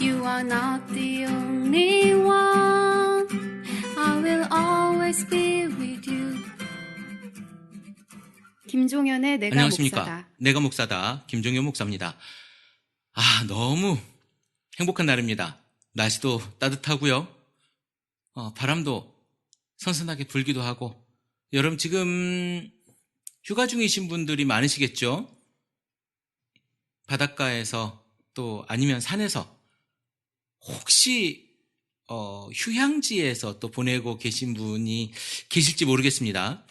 You are not the only one. I will always be with you. 김종현의 내가 안녕하십니까. 목사다. 내가 목사다. 김종현 목사입니다. 너무 행복한 날입니다. 날씨도 따뜻하고요. 바람도 선선하게 불기도 하고. 여러분 지금 휴가 중이신 분들이 많으시겠죠? 바닷가에서 또 아니면 산에서 혹시 휴양지에서 또 보내고 계신 분이 계실지 모르겠습니다.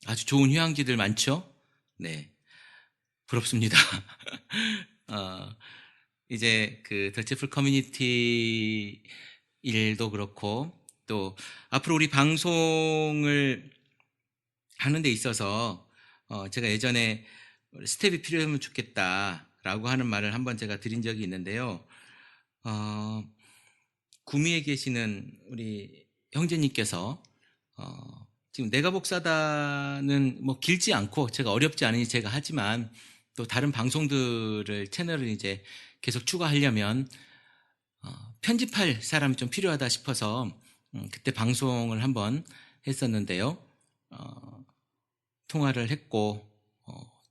아주 좋은 휴양지들 많죠? 네, 부럽습니다. 이제 그 더치풀 커뮤니티 일도 그렇고 또 앞으로 우리 방송을 하는 데 있어서 제가 예전에 스텝이 필요하면 좋겠다라고 하는 말을 한번 제가 드린 적이 있는데요. 구미에 계시는 우리 형제님께서 지금 내가 목사다는 뭐 길지 않고 제가 어렵지 않으니 제가 하지만 또 다른 방송들을 채널을 이제 계속 추가하려면 편집할 사람이 좀 필요하다 싶어서 그때 방송을 한번 했었는데요. 통화를 했고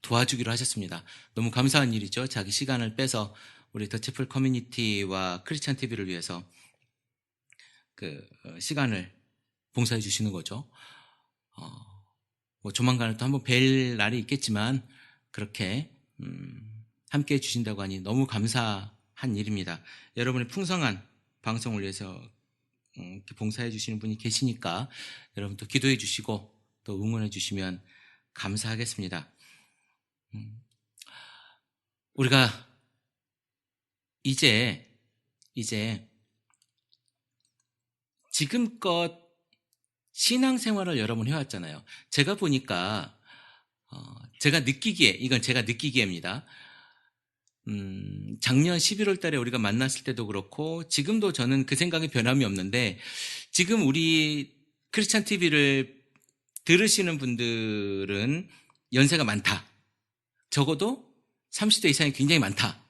도와주기로 하셨습니다. 너무 감사한 일이죠. 자기 시간을 빼서 우리 더치풀 커뮤니티와 크리스찬 TV를 위해서 그 시간을 봉사해 주시는 거죠. 뭐 조만간에 또 한번 뵐 날이 있겠지만 그렇게 함께 해주신다고 하니 너무 감사한 일입니다. 여러분의 풍성한 방송을 위해서 이렇게 봉사해 주시는 분이 계시니까 여러분 또 기도해 주시고 또 응원해 주시면 감사하겠습니다. 우리가 이제 지금껏 신앙생활을 여러 번 해왔잖아요. 제가 보니까 제가 느끼기에입니다. 작년 11월 달에 우리가 만났을 때도 그렇고 지금도 저는 그 생각에 변함이 없는데 지금 우리 크리스찬 TV를 들으시는 분들은 연세가 많다. 적어도 30대 이상이 굉장히 많다.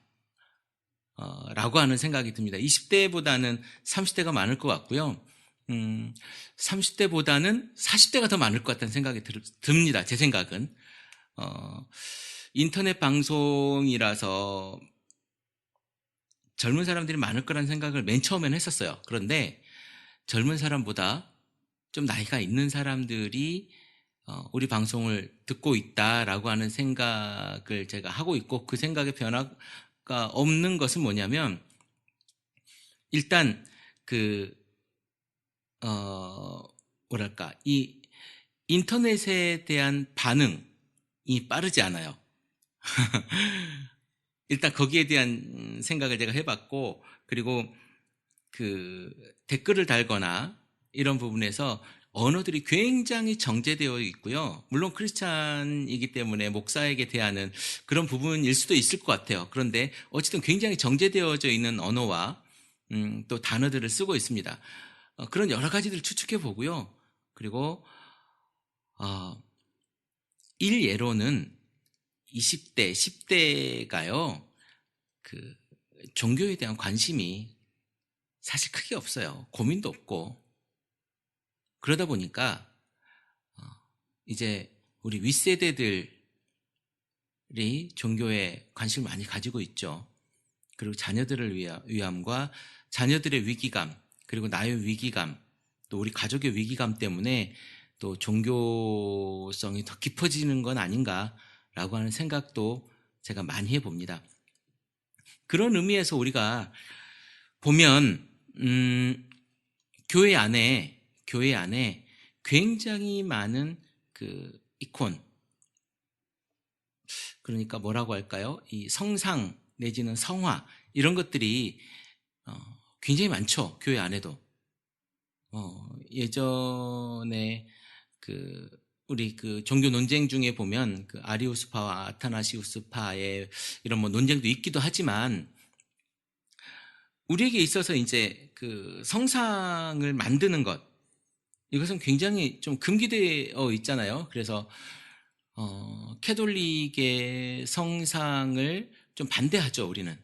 라고 하는 생각이 듭니다. 20대보다는 30대가 많을 것 같고요. 30대보다는 40대가 더 많을 것 같다는 생각이 듭니다. 제 생각은. 인터넷 방송이라서 젊은 사람들이 많을 거라는 생각을 맨 처음에는 했었어요. 그런데 젊은 사람보다 좀 나이가 있는 사람들이 우리 방송을 듣고 있다라고 하는 생각을 제가 하고 있고 그 생각에 변화가 없는 것은 뭐냐면 일단 이 인터넷에 대한 반응이 빠르지 않아요. 일단 거기에 대한 생각을 제가 해봤고 그리고 그 댓글을 달거나 이런 부분에서 언어들이 굉장히 정제되어 있고요. 물론 크리스찬이기 때문에 목사에게 대하는 그런 부분일 수도 있을 것 같아요. 그런데 어쨌든 굉장히 정제되어져 있는 언어와 또 단어들을 쓰고 있습니다. 그런 여러 가지들을 추측해 보고요. 그리고 일예로는 20대, 10대가요. 그 종교에 대한 관심이 사실 크게 없어요. 고민도 없고. 그러다 보니까 이제 우리 윗세대들이 종교에 관심을 많이 가지고 있죠. 그리고 자녀들을 위함과 자녀들의 위기감 그리고 나의 위기감 또 우리 가족의 위기감 때문에 또 종교성이 더 깊어지는 건 아닌가라고 하는 생각도 제가 많이 해봅니다. 그런 의미에서 우리가 보면 교회 안에 굉장히 많은 그 이콘 그러니까 뭐라고 할까요? 이 성상 내지는 성화 이런 것들이 굉장히 많죠. 교회 안에도. 예전에 우리 종교 논쟁 중에 보면 아리우스파와 아타나시우스파의 이런 뭐 논쟁도 있기도 하지만 우리에게 있어서 이제 성상을 만드는 것 이것은 굉장히 좀 금기되어 있잖아요. 그래서 캐톨릭의 성상을 좀 반대하죠, 우리는.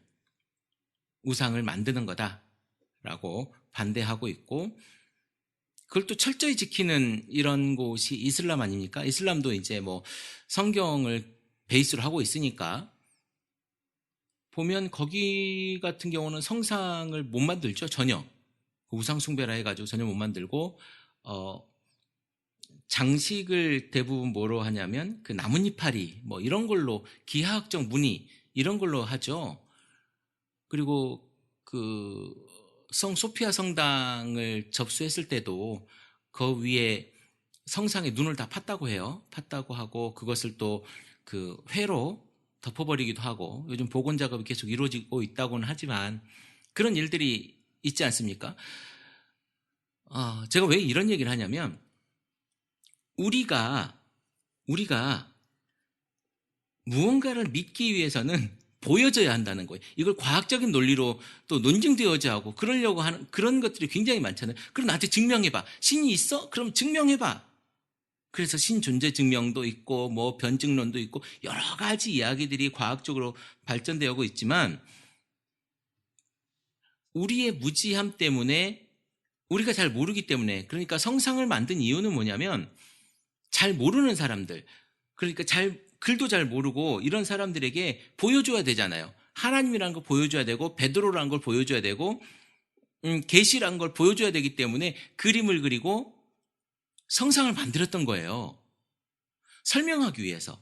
우상을 만드는 거다라고 반대하고 있고, 그걸 또 철저히 지키는 이런 곳이 이슬람 아닙니까? 이슬람도 이제 뭐 성경을 베이스로 하고 있으니까 보면 거기 같은 경우는 성상을 못 만들죠. 전혀. 우상 숭배라 해가지고 전혀 못 만들고, 장식을 대부분 뭐로 하냐면 그 나뭇잎파리 뭐 이런 걸로, 기하학적 무늬 이런 걸로 하죠. 그리고 그 성 소피아 성당을 접수했을 때도 그 위에 성상에 눈을 다 팠다고 해요. 팠다고 하고, 그것을 또 그 회로 덮어버리기도 하고, 요즘 복원 작업이 계속 이루어지고 있다고는 하지만 그런 일들이 있지 않습니까? 제가 왜 이런 얘기를 하냐면, 우리가 무언가를 믿기 위해서는 보여져야 한다는 거예요. 이걸 과학적인 논리로 또 논증되어야 하고 그러려고 하는 그런 것들이 굉장히 많잖아요. 그럼 나한테 증명해봐. 신이 있어? 그럼 증명해봐. 그래서 신 존재 증명도 있고 뭐 변증론도 있고 여러 가지 이야기들이 과학적으로 발전되고 있지만, 우리의 무지함 때문에, 우리가 잘 모르기 때문에, 그러니까 성상을 만든 이유는 뭐냐면 잘 모르는 사람들, 그러니까 글도 잘 모르고 이런 사람들에게 보여줘야 되잖아요. 하나님이라는 걸 보여줘야 되고, 베드로라는 걸 보여줘야 되고, 계시라는 걸 보여줘야 되기 때문에 그림을 그리고 성상을 만들었던 거예요. 설명하기 위해서.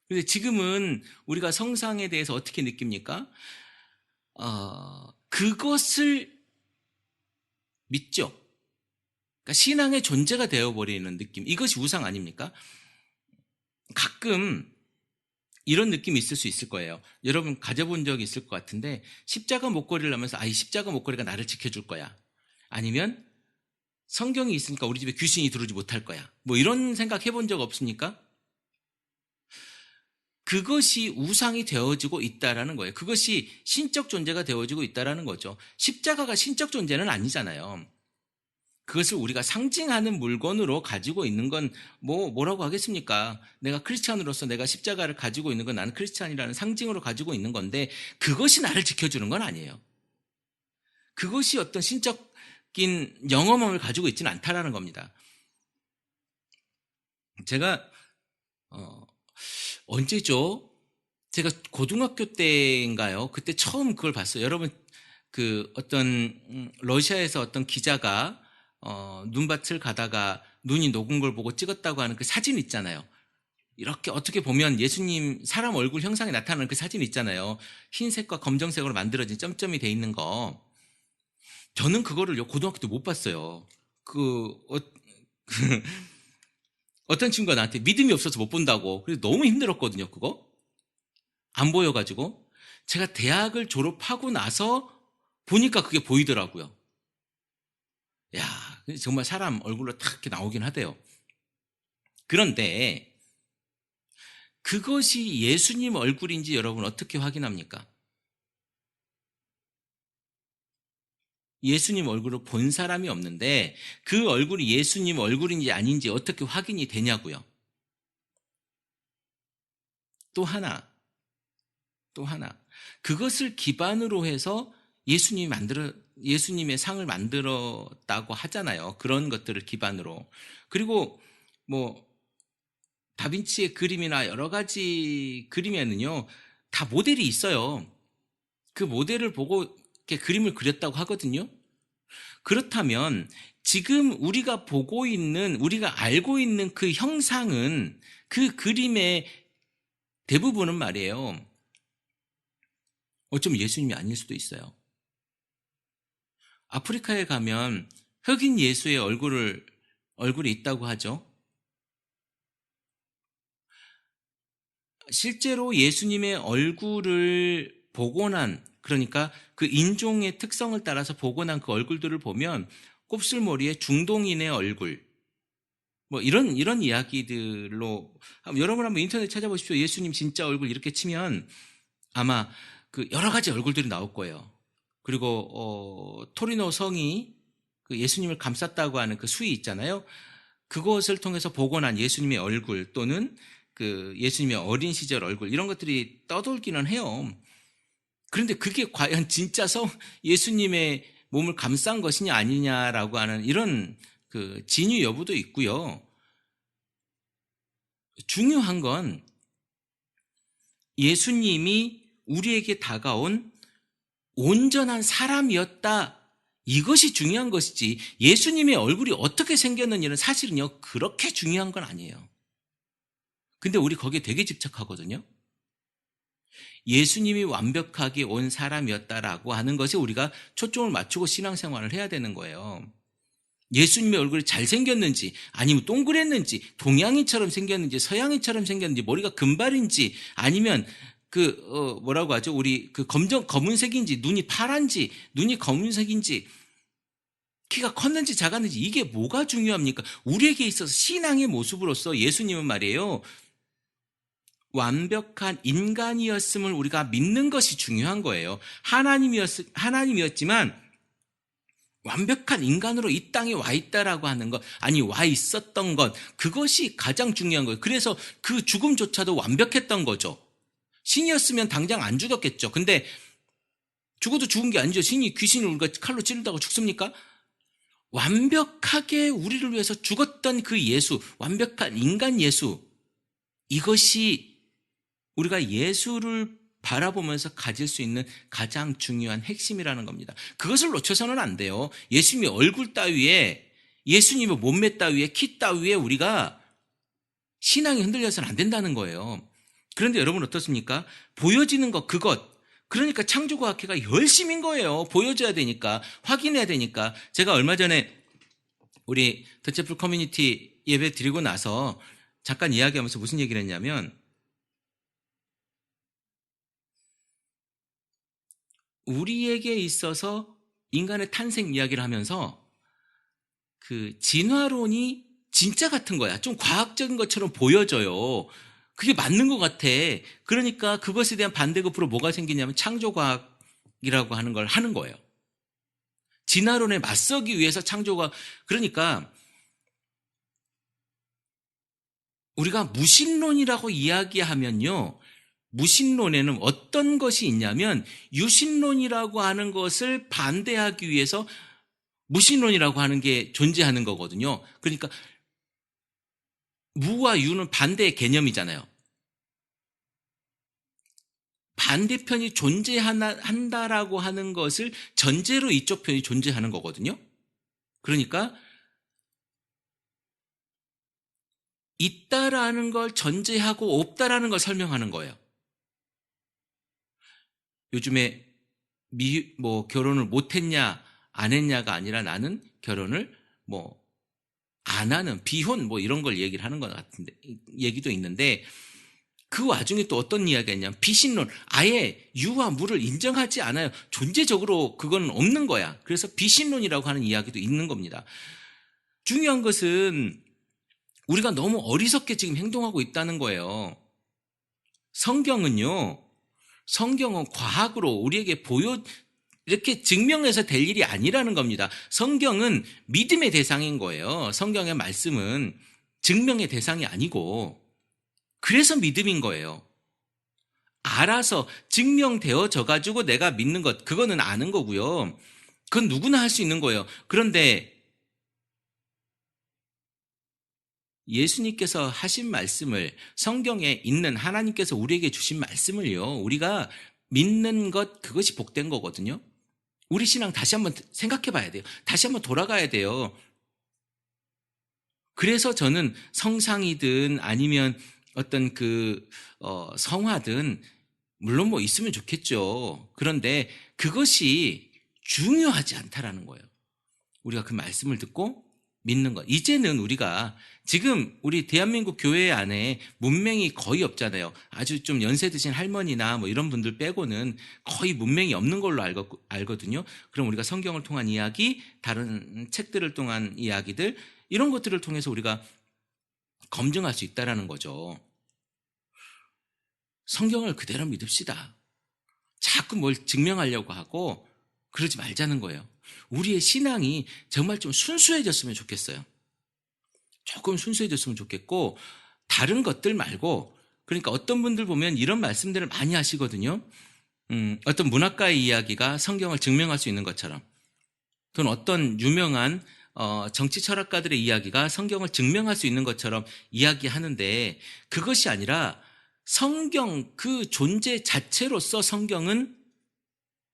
그런데 지금은 우리가 성상에 대해서 어떻게 느낍니까? 그것을 믿죠. 그러니까 신앙의 존재가 되어버리는 느낌. 이것이 우상 아닙니까? 가끔 이런 느낌이 있을 수 있을 거예요. 여러분 가져본 적이 있을 것 같은데, 십자가 목걸이를 하면서 이 십자가 목걸이가 나를 지켜줄 거야. 아니면 성경이 있으니까 우리 집에 귀신이 들어오지 못할 거야. 뭐 이런 생각 해본 적 없습니까? 그것이 우상이 되어지고 있다라는 거예요. 그것이 신적 존재가 되어지고 있다라는 거죠. 십자가가 신적 존재는 아니잖아요. 그것을 우리가 상징하는 물건으로 가지고 있는 건 뭐라고 하겠습니까? 내가 크리스찬으로서 내가 십자가를 가지고 있는 건 나는 크리스찬이라는 상징으로 가지고 있는 건데, 그것이 나를 지켜주는 건 아니에요. 그것이 어떤 신적인 영험함을 가지고 있지는 않다라는 겁니다. 제가 언제죠? 제가 고등학교 때인가요? 그때 처음 그걸 봤어요. 여러분, 그 어떤 러시아에서 어떤 기자가 눈밭을 가다가 눈이 녹은 걸 보고 찍었다고 하는 그 사진 있잖아요. 이렇게 어떻게 보면 예수님 사람 얼굴 형상이 나타나는 그 사진 있잖아요. 흰색과 검정색으로 만들어진 점점이 돼 있는 거. 저는 그거를 고등학교 때 못 봤어요. 어떤 친구가 나한테 믿음이 없어서 못 본다고. 그래서 너무 힘들었거든요, 그거. 안 보여가지고. 제가 대학을 졸업하고 나서 보니까 그게 보이더라고요. 야, 정말 사람 얼굴로 탁 이렇게 나오긴 하대요. 그런데 그것이 예수님 얼굴인지 여러분 어떻게 확인합니까? 예수님 얼굴을 본 사람이 없는데 그 얼굴이 예수님 얼굴인지 아닌지 어떻게 확인이 되냐고요. 또 하나. 그것을 기반으로 해서 예수님의 상을 만들었다고 하잖아요. 그런 것들을 기반으로. 그리고 뭐 다빈치의 그림이나 여러 가지 그림에는요, 다 모델이 있어요. 그 모델을 보고 이렇게 그림을 그렸다고 하거든요. 그렇다면 지금 우리가 알고 있는 그 형상은, 그 그림의 대부분은 말이에요, 어쩌면 예수님이 아닐 수도 있어요. 아프리카에 가면 흑인 예수의 얼굴이 있다고 하죠. 실제로 예수님의 얼굴을 복원한, 그러니까 그 인종의 특성을 따라서 복원한 그 얼굴들을 보면 곱슬머리의 중동인의 얼굴, 뭐 이런 이야기들로, 여러분 한번 인터넷 찾아보십시오. 예수님 진짜 얼굴 이렇게 치면 아마 그 여러 가지 얼굴들이 나올 거예요. 그리고 토리노 성이 그 예수님을 감쌌다고 하는 그 수위 있잖아요. 그것을 통해서 복원한 예수님의 얼굴, 또는 그 예수님의 어린 시절 얼굴, 이런 것들이 떠돌기는 해요. 그런데 그게 과연 진짜 예수님의 몸을 감싼 것이냐 아니냐라고 하는 이런 그 진위 여부도 있고요. 중요한 건 예수님이 우리에게 다가온 온전한 사람이었다. 이것이 중요한 것이지 예수님의 얼굴이 어떻게 생겼느냐는 사실은요 그렇게 중요한 건 아니에요. 근데 우리 거기에 되게 집착하거든요. 예수님이 완벽하게 온 사람이었다라고 하는 것에 우리가 초점을 맞추고 신앙생활을 해야 되는 거예요. 예수님의 얼굴이 잘생겼는지 아니면 동그랬는지 동양인처럼 생겼는지 서양인처럼 생겼는지 머리가 금발인지 아니면 뭐라고 하죠? 우리 검은색인지 눈이 파란지 눈이 검은색인지 키가 컸는지 작았는지 이게 뭐가 중요합니까? 우리에게 있어서 신앙의 모습으로서 예수님은 말이에요. 완벽한 인간이었음을 우리가 믿는 것이 중요한 거예요. 하나님이었지만 완벽한 인간으로 이 땅에 와 있다라고 하는 것, 아니 와 있었던 것, 그것이 가장 중요한 거예요. 그래서 그 죽음조차도 완벽했던 거죠. 신이었으면 당장 안 죽었겠죠. 근데 죽어도 죽은 게 아니죠. 신이 귀신을 우리가 칼로 찌르다가 죽습니까? 완벽하게 우리를 위해서 죽었던 그 예수, 완벽한 인간 예수, 이것이 우리가 예수를 바라보면서 가질 수 있는 가장 중요한 핵심이라는 겁니다. 그것을 놓쳐서는 안 돼요. 예수님의 얼굴 따위에, 예수님의 몸매 따위에, 키 따위에 우리가 신앙이 흔들려서는 안 된다는 거예요. 그런데 여러분 어떻습니까? 보여지는 것, 그것. 그러니까 창조과학회가 열심인 거예요. 보여줘야 되니까, 확인해야 되니까. 제가 얼마 전에 우리 더체플 커뮤니티 예배 드리고 나서 잠깐 이야기하면서 무슨 얘기를 했냐면, 우리에게 있어서 인간의 탄생 이야기를 하면서 그 진화론이 진짜 같은 거야. 좀 과학적인 것처럼 보여져요. 그게 맞는 것 같아. 그러니까 그것에 대한 반대급부로 뭐가 생기냐면 창조과학이라고 하는 걸 하는 거예요. 진화론에 맞서기 위해서 창조과학. 그러니까 우리가 무신론이라고 이야기하면요. 무신론에는 어떤 것이 있냐면 유신론이라고 하는 것을 반대하기 위해서 무신론이라고 하는 게 존재하는 거거든요. 그러니까 무와 유는 반대의 개념이잖아요. 반대편이 존재한다라고 하는 것을 전제로 이쪽 편이 존재하는 거거든요. 그러니까 있다라는 걸 전제하고 없다라는 걸 설명하는 거예요. 요즘에 결혼을 못했냐 안 했냐가 아니라 나는 결혼을 안 하는 비혼 이런 걸 얘기를 하는 것 같은데 얘기도 있는데 그 와중에 또 어떤 이야기가 있냐면 비신론, 아예 유와 무를 인정하지 않아요. 존재적으로 그건 없는 거야. 그래서 비신론이라고 하는 이야기도 있는 겁니다. 중요한 것은 우리가 너무 어리석게 지금 행동하고 있다는 거예요. 성경은 과학으로 우리에게 이렇게 증명해서 될 일이 아니라는 겁니다. 성경은 믿음의 대상인 거예요. 성경의 말씀은 증명의 대상이 아니고 그래서 믿음인 거예요. 알아서 증명되어져 가지고 내가 믿는 것, 그거는 아는 거고요. 그건 누구나 할 수 있는 거예요. 그런데 예수님께서 하신 말씀을, 성경에 있는 하나님께서 우리에게 주신 말씀을요, 우리가 믿는 것, 그것이 복된 거거든요. 우리 신앙 다시 한번 생각해 봐야 돼요. 다시 한번 돌아가야 돼요. 그래서 저는 성상이든 아니면 어떤 성화든 물론 있으면 좋겠죠. 그런데 그것이 중요하지 않다라는 거예요. 우리가 그 말씀을 듣고 믿는 것. 이제는 우리가 지금 우리 대한민국 교회 안에 문맹이 거의 없잖아요. 아주 좀 연세 드신 할머니나 이런 분들 빼고는 거의 문맹이 없는 걸로 알거든요. 그럼 우리가 성경을 통한 이야기, 다른 책들을 통한 이야기들, 이런 것들을 통해서 우리가 검증할 수 있다라는 거죠. 성경을 그대로 믿읍시다. 자꾸 뭘 증명하려고 하고 그러지 말자는 거예요. 우리의 신앙이 정말 좀 순수해졌으면 좋겠어요. 조금 순수해졌으면 좋겠고, 다른 것들 말고, 그러니까 어떤 분들 보면 이런 말씀들을 많이 하시거든요. 어떤 문학가의 이야기가 성경을 증명할 수 있는 것처럼, 또는 어떤 유명한 정치 철학가들의 이야기가 성경을 증명할 수 있는 것처럼 이야기하는데, 그것이 아니라 성경 그 존재 자체로서 성경은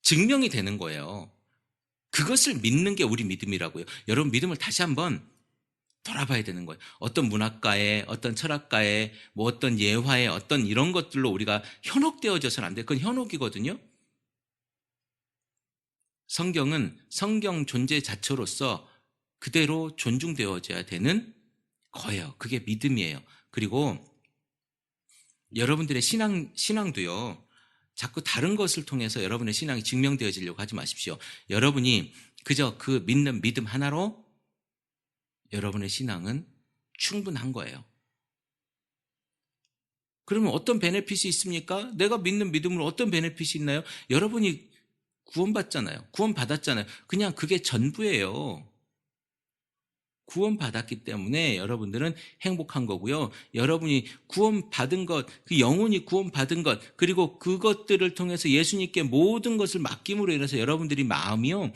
증명이 되는 거예요. 그것을 믿는 게 우리 믿음이라고요. 여러분, 믿음을 다시 한번 돌아봐야 되는 거예요. 어떤 문학가의, 어떤 철학가의, 뭐 어떤 예화의 어떤 이런 것들로 우리가 현혹되어져서는 안 돼요. 그건 현혹이거든요. 성경은 성경 존재 자체로서 그대로 존중되어져야 되는 거예요. 그게 믿음이에요. 그리고 여러분들의 신앙도요, 자꾸 다른 것을 통해서 여러분의 신앙이 증명되어지려고 하지 마십시오. 여러분이 그저 그 믿는 믿음 하나로 여러분의 신앙은 충분한 거예요. 그러면 어떤 베네핏이 있습니까? 내가 믿는 믿음으로 어떤 베네핏이 있나요? 여러분이 구원받잖아요. 구원받았잖아요. 그냥 그게 전부예요. 구원받았기 때문에 여러분들은 행복한 거고요. 여러분이 구원받은 것, 그 영혼이 구원받은 것, 그리고 그것들을 통해서 예수님께 모든 것을 맡김으로 인해서 여러분들이 마음이요,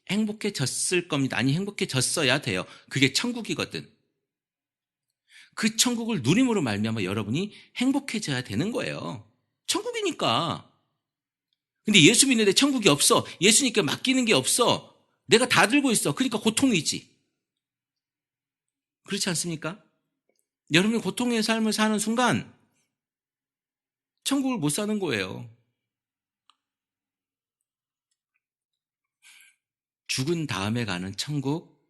행복해졌을 겁니다. 아니, 행복해졌어야 돼요. 그게 천국이거든. 그 천국을 누림으로 말미암아 여러분이 행복해져야 되는 거예요. 천국이니까. 근데 예수 믿는데 천국이 없어. 예수님께 맡기는 게 없어. 내가 다 들고 있어. 그러니까 고통이지. 그렇지 않습니까? 여러분이 고통의 삶을 사는 순간 천국을 못 사는 거예요. 죽은 다음에 가는 천국?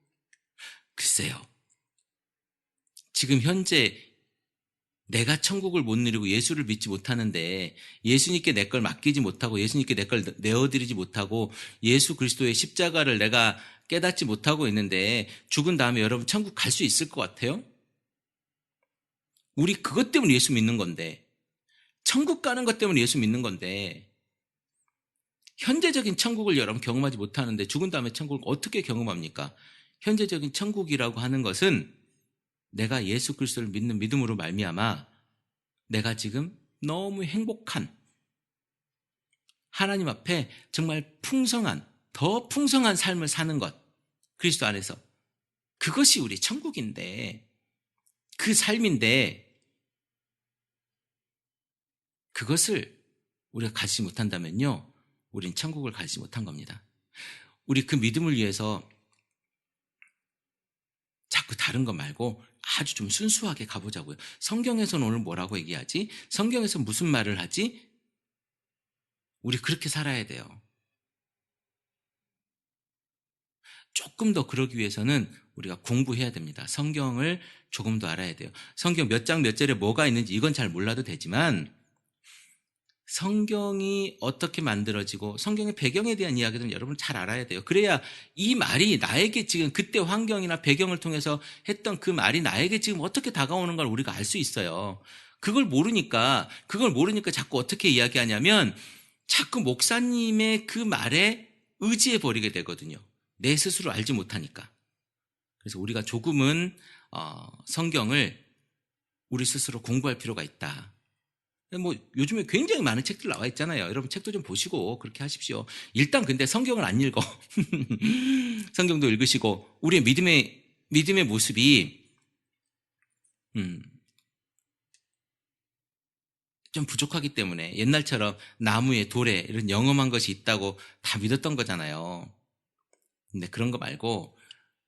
글쎄요. 지금 현재 내가 천국을 못 누리고 예수를 믿지 못하는데, 예수님께 내 걸 맡기지 못하고 예수님께 내 걸 내어드리지 못하고 예수 그리스도의 십자가를 내가 깨닫지 못하고 있는데, 죽은 다음에 여러분 천국 갈 수 있을 것 같아요? 우리 그것 때문에 예수 믿는 건데, 천국 가는 것 때문에 예수 믿는 건데, 현재적인 천국을 여러분 경험하지 못하는데 죽은 다음에 천국을 어떻게 경험합니까? 현재적인 천국이라고 하는 것은 내가 예수 그리스도를 믿는 믿음으로 말미암아 내가 지금 너무 행복한, 하나님 앞에 정말 풍성한, 더 풍성한 삶을 사는 것, 그리스도 안에서. 그것이 우리 천국인데, 그 삶인데, 그것을 우리가 가지지 못한다면요, 우린 천국을 가지지 못한 겁니다. 우리 그 믿음을 위해서 자꾸 다른 거 말고 아주 좀 순수하게 가보자고요. 성경에서는 오늘 뭐라고 얘기하지? 성경에서 무슨 말을 하지? 우리 그렇게 살아야 돼요. 조금 더 그러기 위해서는 우리가 공부해야 됩니다. 성경을 조금 더 알아야 돼요. 성경 몇 장 몇 절에 뭐가 있는지 이건 잘 몰라도 되지만, 성경이 어떻게 만들어지고 성경의 배경에 대한 이야기들은 여러분 잘 알아야 돼요. 그래야 이 말이 나에게 지금 그때 환경이나 배경을 통해서 했던 그 말이 나에게 지금 어떻게 다가오는 걸 우리가 알 수 있어요. 그걸 모르니까 자꾸 어떻게 이야기하냐면, 자꾸 목사님의 그 말에 의지해 버리게 되거든요. 내 스스로 알지 못하니까. 그래서 우리가 조금은 성경을 우리 스스로 공부할 필요가 있다. 뭐 요즘에 굉장히 많은 책들 나와 있잖아요. 여러분 책도 좀 보시고 그렇게 하십시오. 일단 근데 성경을 안 읽어. 성경도 읽으시고, 우리의 믿음의 모습이 좀 부족하기 때문에, 옛날처럼 나무에 돌에 이런 영험한 것이 있다고 다 믿었던 거잖아요. 근데 그런 거 말고,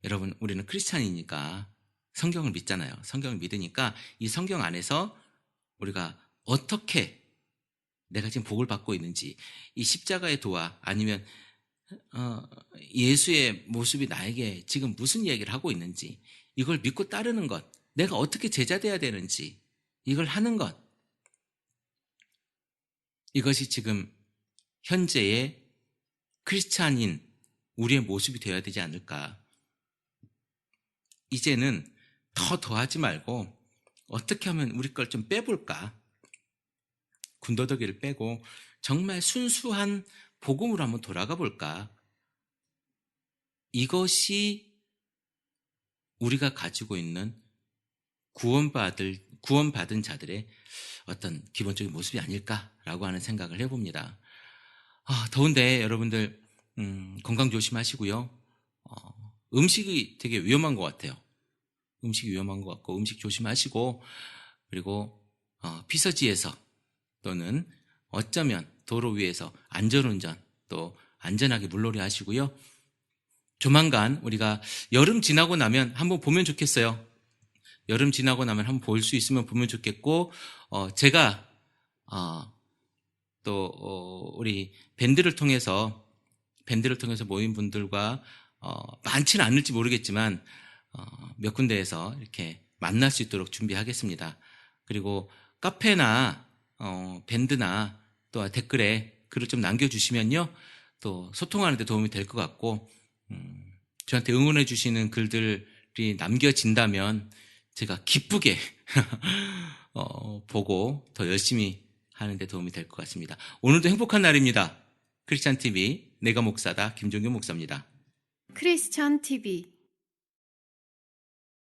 여러분, 우리는 크리스찬이니까 성경을 믿잖아요. 성경을 믿으니까 이 성경 안에서 우리가 어떻게 내가 지금 복을 받고 있는지, 이 십자가의 도와 아니면 예수의 모습이 나에게 지금 무슨 이야기를 하고 있는지, 이걸 믿고 따르는 것, 내가 어떻게 제자돼야 되는지, 이걸 하는 것, 이것이 지금 현재의 크리스찬인 우리의 모습이 되어야 되지 않을까. 이제는 더하지 말고 어떻게 하면 우리 걸 좀 빼볼까, 군더더기를 빼고 정말 순수한 복음으로 한번 돌아가 볼까. 이것이 우리가 가지고 있는 구원받은 자들의 어떤 기본적인 모습이 아닐까라고 하는 생각을 해봅니다. 더운데 여러분들 건강 조심하시고요. 음식이 되게 위험한 것 같아요. 음식이 위험한 것 같고 음식 조심하시고 그리고 피서지에서 또는 어쩌면 도로 위에서 안전운전 또 안전하게 물놀이 하시고요. 조만간 우리가 여름 지나고 나면 한번 보면 좋겠어요. 여름 지나고 나면 한번 볼 수 있으면 보면 좋겠고 제가 또 우리 밴드를 통해서 모인 분들과 많지는 않을지 모르겠지만 몇 군데에서 이렇게 만날 수 있도록 준비하겠습니다. 그리고 카페나 밴드나 또 댓글에 글을 좀 남겨주시면요 또 소통하는 데 도움이 될 것 같고 저한테 응원해 주시는 글들이 남겨진다면 제가 기쁘게 보고 더 열심히 하는 데 도움이 될 것 같습니다. 오늘도 행복한 날입니다. 크리스찬 TV 내가 목사다 김종균 목사입니다. 크리스찬 TV